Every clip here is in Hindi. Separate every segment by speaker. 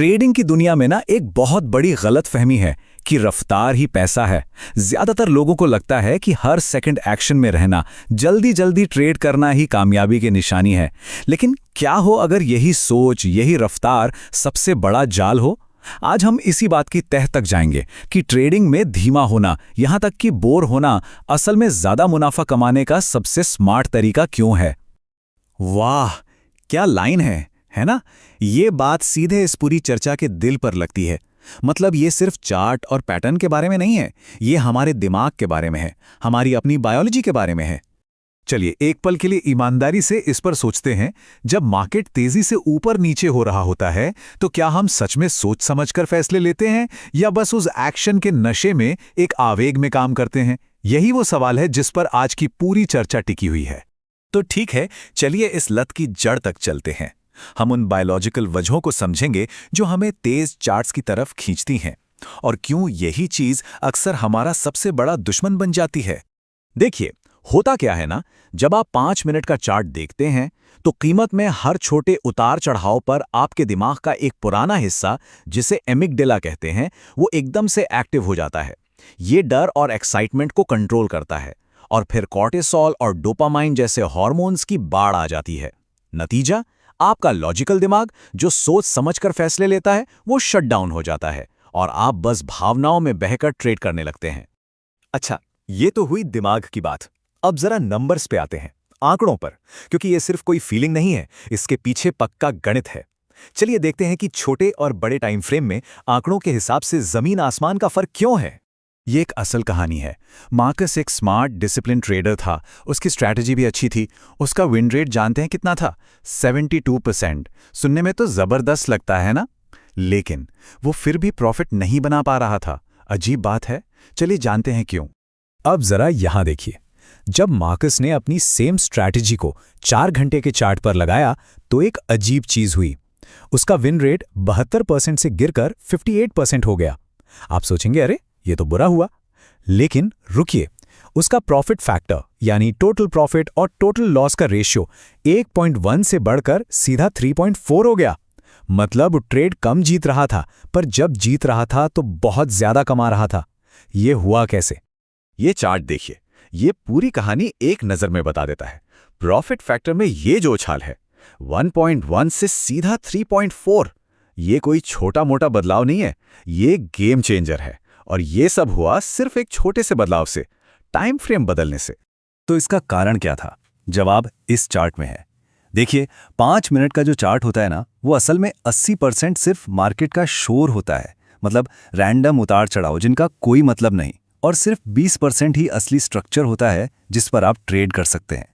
Speaker 1: ट्रेडिंग की दुनिया में ना एक बहुत बड़ी गलतफहमी है कि रफ्तार ही पैसा है। ज्यादातर लोगों को लगता है कि हर सेकंड एक्शन में रहना, जल्दी जल्दी ट्रेड करना ही कामयाबी की निशानी है। लेकिन क्या हो अगर यही सोच, यही रफ्तार सबसे बड़ा जाल हो? आज हम इसी बात की तह तक जाएंगे कि ट्रेडिंग में धीमा होना, यहां तक कि बोर होना, असल में ज्यादा मुनाफा कमाने का सबसे स्मार्ट तरीका क्यों है।
Speaker 2: वाह, क्या लाइन है ना? ये बात सीधे इस पूरी चर्चा के दिल पर लगती है। मतलब ये सिर्फ चार्ट और पैटर्न के बारे में नहीं है, ये हमारे दिमाग के बारे में है, हमारी अपनी बायोलॉजी के बारे में है।
Speaker 3: चलिए एक पल के लिए ईमानदारी से इस पर सोचते हैं। जब मार्केट तेजी से ऊपर नीचे हो रहा होता है तो क्या हम सच में सोच समझकर फैसले लेते हैं या बस उस एक्शन के नशे में एक आवेग में काम करते हैं? यही वो सवाल है जिस पर आज की पूरी चर्चा टिकी हुई है।
Speaker 2: तो ठीक है, चलिए इस लत की जड़ तक चलते हैं। हम उन बायोलॉजिकल वजहों को समझेंगे जो हमें तेज चार्ट्स की तरफ खींचती हैं और क्यों यही चीज अक्सर हमारा सबसे बड़ा दुश्मन बन जाती है। देखिए, होता क्या है ना, जब आप 5 मिनट का चार्ट देखते हैं तो कीमत में हर छोटे उतार चढ़ाव पर आपके दिमाग का एक पुराना हिस्सा, जिसे एमिगडाला कहते हैं, वो एकदम से एक्टिव हो जाता है। ये डर और एक्साइटमेंट को कंट्रोल करता है और फिर कॉर्टिसोल और डोपामाइन जैसे हार्मोन्स की बाढ़ आ जाती है। नतीजा, आपका लॉजिकल दिमाग जो सोच समझकर फैसले लेता है वो शट डाउन हो जाता है और आप बस भावनाओं में बहकर ट्रेड करने लगते हैं। अच्छा, ये तो हुई दिमाग की बात। अब जरा नंबर्स पे आते हैं, आंकड़ों पर, क्योंकि ये सिर्फ कोई फीलिंग नहीं है, इसके पीछे पक्का गणित है। चलिए देखते हैं कि छोटे और बड़े टाइम फ्रेम में आंकड़ों के हिसाब से जमीन आसमान का फर्क क्यों है। ये एक असल कहानी है। मार्कस एक स्मार्ट डिसिप्लिन ट्रेडर था, उसकी स्ट्रैटेजी भी अच्छी थी। उसका विन रेट जानते हैं कितना था? 72%। सुनने में तो जबरदस्त लगता है ना, लेकिन वो फिर भी प्रॉफिट नहीं बना पा रहा था। अजीब बात है, चलिए जानते हैं क्यों। अब जरा यहां देखिए, जब मार्कस ने अपनी सेम स्ट्रैटेजी को 4 घंटे के चार्ट पर लगाया तो एक अजीब चीज हुई। उसका विन रेट 72% से गिरकर 58% हो गया। आप सोचेंगे, अरे ये तो बुरा हुआ, लेकिन रुकिए, उसका प्रॉफिट फैक्टर यानी टोटल प्रॉफिट और टोटल लॉस का रेशियो 1.1 से बढ़कर सीधा 3.4 हो गया। मतलब ट्रेड कम जीत रहा था, पर जब जीत रहा था तो बहुत ज्यादा कमा रहा था। ये हुआ कैसे? ये चार्ट देखिए, ये पूरी कहानी एक नजर में बता देता है। प्रॉफिट फैक्टर में ये जो उछाल है, 1.1 से सीधा 3.4, ये कोई छोटा मोटा बदलाव नहीं है, ये गेम चेंजर है। और ये सब हुआ सिर्फ एक छोटे से बदलाव से, टाइम फ्रेम बदलने से। तो इसका कारण क्या था? जवाब इस चार्ट में है। देखिए, 5 मिनट का जो चार्ट होता है ना, वो असल में 80% सिर्फ मार्केट का शोर होता है, मतलब रैंडम उतार चढ़ाव जिनका कोई मतलब नहीं, और सिर्फ 20% ही असली स्ट्रक्चर होता है जिस पर आप ट्रेड कर सकते हैं।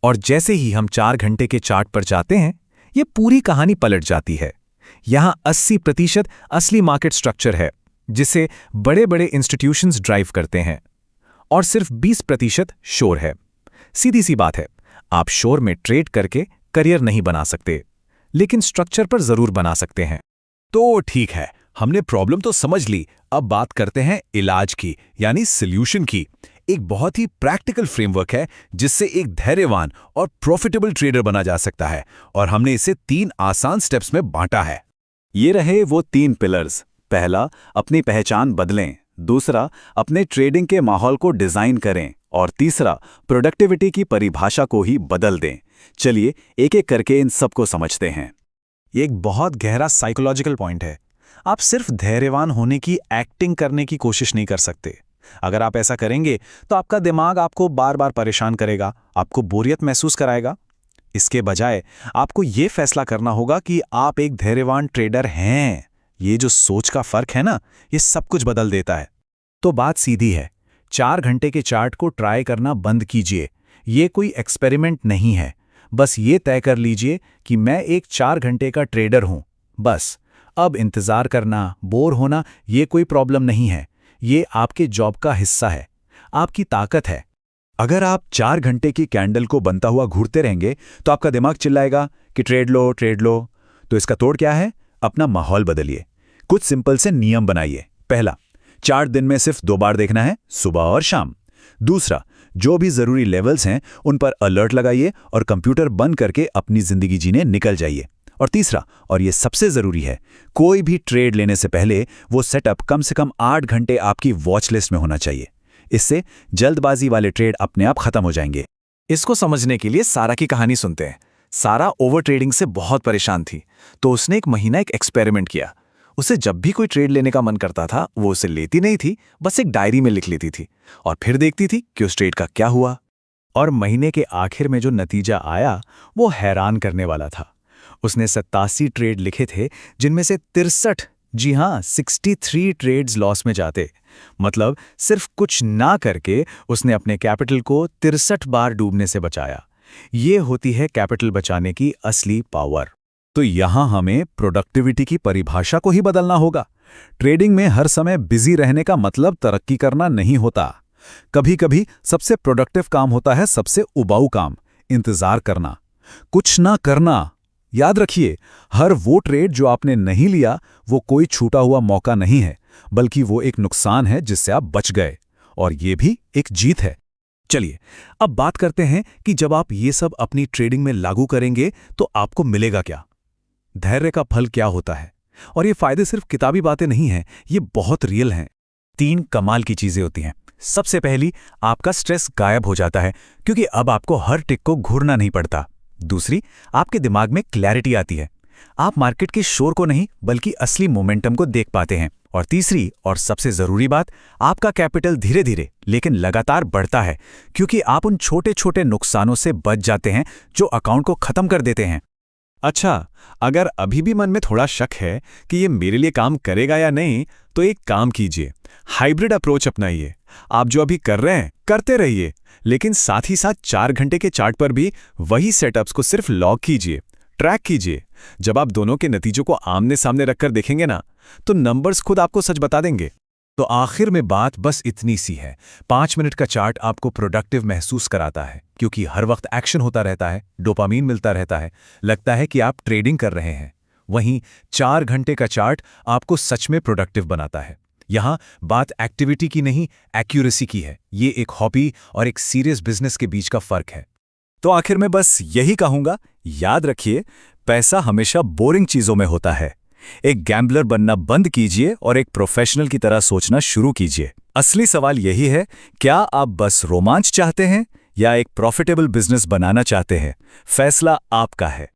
Speaker 2: और जैसे ही हम 4 घंटे के चार्ट पर जाते हैं, ये पूरी कहानी पलट जाती है। यहां 80% असली मार्केट स्ट्रक्चर है जिसे बड़े बड़े इंस्टीट्यूशंस ड्राइव करते हैं, और सिर्फ 20% शोर है। सीधी सी बात है, आप शोर में ट्रेड करके करियर नहीं बना सकते, लेकिन स्ट्रक्चर पर जरूर बना सकते हैं। तो ठीक है, हमने प्रॉब्लम तो समझ ली। अब बात करते हैं इलाज की, यानी सॉल्यूशन की। एक बहुत ही प्रैक्टिकल फ्रेमवर्क है जिससे एक धैर्यवान और प्रॉफिटेबल ट्रेडर बना जा सकता है, और हमने इसे 3 आसान स्टेप्स में बांटा है। ये रहे वो 3 पिलर्स। पहला, अपनी पहचान बदलें। दूसरा, अपने ट्रेडिंग के माहौल को डिजाइन करें। और तीसरा, प्रोडक्टिविटी की परिभाषा को ही बदल दें। चलिए एक एक करके इन सबको समझते हैं। ये एक बहुत गहरा साइकोलॉजिकल पॉइंट है। आप सिर्फ धैर्यवान होने की एक्टिंग करने की कोशिश नहीं कर सकते। अगर आप ऐसा करेंगे तो आपका दिमाग आपको बार बार परेशान करेगा, आपको बोरियत महसूस कराएगा। इसके बजाय आपको ये फैसला करना होगा कि आप एक धैर्यवान ट्रेडर हैं। ये जो सोच का फर्क है ना, ये सब कुछ बदल देता है। तो बात सीधी है, 4 घंटे के चार्ट को ट्राई करना बंद कीजिए। ये कोई एक्सपेरिमेंट नहीं है। बस ये तय कर लीजिए कि मैं एक 4 घंटे का ट्रेडर हूं। बस अब इंतजार करना, बोर होना, ये कोई प्रॉब्लम नहीं है। ये आपके जॉब का हिस्सा है, आपकी ताकत है। अगर आप 4 घंटे की कैंडल को बनता हुआ घूरते रहेंगे तो आपका दिमाग चिल्लाएगा कि ट्रेड लो, ट्रेड लो। तो इसका तोड़ क्या है? अपना माहौल बदलिए। कुछ सिंपल से नियम बनाइए। पहला, चार्ट दिन में सिर्फ 2 बार देखना है, सुबह और शाम। दूसरा, जो भी जरूरी लेवल्स हैं उन पर अलर्ट लगाइए और कंप्यूटर बंद करके अपनी जिंदगी जीने निकल जाइए।
Speaker 1: और तीसरा, और ये सबसे ज़रूरी है, कोई भी ट्रेड लेने से पहले वो सेटअप कम से कम 8 घंटे आपकी वॉच लिस्ट में होना चाहिए। इससे जल्दबाजी वाले ट्रेड अपने आप खत्म हो जाएंगे।
Speaker 2: इसको समझने के लिए सारा की कहानी सुनते हैं। सारा ओवर ट्रेडिंग से बहुत परेशान थी, तो उसने एक महीना एक एक्सपेरिमेंट किया। उसे जब भी कोई ट्रेड लेने का मन करता था, वो उसे लेती नहीं थी, बस एक डायरी में लिख लेती थी और फिर देखती थी कि उस ट्रेड का क्या हुआ।
Speaker 1: और महीने के आखिर में जो नतीजा आया वो हैरान करने वाला था। उसने 87 ट्रेड लिखे थे, जिनमें से 63, जी हाँ 63 ट्रेड्स लॉस में जाते। मतलब सिर्फ कुछ ना करके उसने अपने कैपिटल को 63 बार डूबने से बचाया। ये होती है कैपिटल बचाने की असली पावर। तो यहां हमें प्रोडक्टिविटी की परिभाषा को ही बदलना होगा। ट्रेडिंग में हर समय बिजी रहने का मतलब तरक्की करना नहीं होता। कभी कभी सबसे प्रोडक्टिव काम होता है सबसे उबाऊ काम, इंतजार करना, कुछ ना करना। याद रखिए, हर वो ट्रेड जो आपने नहीं लिया वो कोई छूटा हुआ मौका नहीं है, बल्कि वो एक नुकसान है जिससे आप बच गए, और ये भी एक जीत है। चलिए अब बात करते हैं कि जब आप ये सब अपनी ट्रेडिंग में लागू करेंगे तो आपको मिलेगा क्या। धैर्य का फल क्या होता है, और ये फायदे सिर्फ किताबी बातें नहीं हैं, ये बहुत रियल हैं। 3 कमाल की चीजें होती हैं। सबसे पहली, आपका स्ट्रेस गायब हो जाता है, क्योंकि अब आपको हर टिक को घूरना नहीं पड़ता। दूसरी, आपके दिमाग में क्लैरिटी आती है, आप मार्केट के शोर को नहीं बल्कि असली मोमेंटम को देख पाते हैं। और तीसरी और सबसे जरूरी बात, आपका कैपिटल धीरे धीरे लेकिन लगातार बढ़ता है, क्योंकि आप उन छोटे छोटे नुकसानों से बच जाते हैं जो अकाउंट को खत्म कर देते हैं। अच्छा, अगर अभी भी मन में थोड़ा शक है कि ये मेरे लिए काम करेगा या नहीं, तो एक काम कीजिए, हाइब्रिड अप्रोच अपनाइए। आप जो अभी कर रहे हैं करते रहिए, लेकिन साथ ही साथ 4 घंटे के चार्ट पर भी वही सेटअप्स को सिर्फ लॉग कीजिए, ट्रैक कीजिए। जब आप दोनों के नतीजों को आमने सामने रखकर देखेंगे ना, तो नंबर्स खुद आपको सच बता देंगे। तो आखिर में बात बस इतनी सी है, 5 मिनट का चार्ट आपको प्रोडक्टिव महसूस कराता है, क्योंकि हर वक्त एक्शन होता रहता है, डोपामीन मिलता रहता है, लगता है कि आप ट्रेडिंग कर रहे हैं। वहीं 4 घंटे का चार्ट आपको सच में प्रोडक्टिव बनाता है। यहां बात एक्टिविटी की नहीं, एक्यूरेसी की है। ये एक हॉबी और एक सीरियस बिजनेस के बीच का फर्क है। तो आखिर में बस यही कहूंगा, याद रखिए, पैसा हमेशा बोरिंग चीजों में होता है। एक गैम्बलर बनना बंद कीजिए और एक प्रोफेशनल की तरह सोचना शुरू कीजिए। असली सवाल यही है, क्या आप बस रोमांच चाहते हैं या एक प्रॉफिटेबल बिजनेस बनाना चाहते हैं? फैसला आपका है।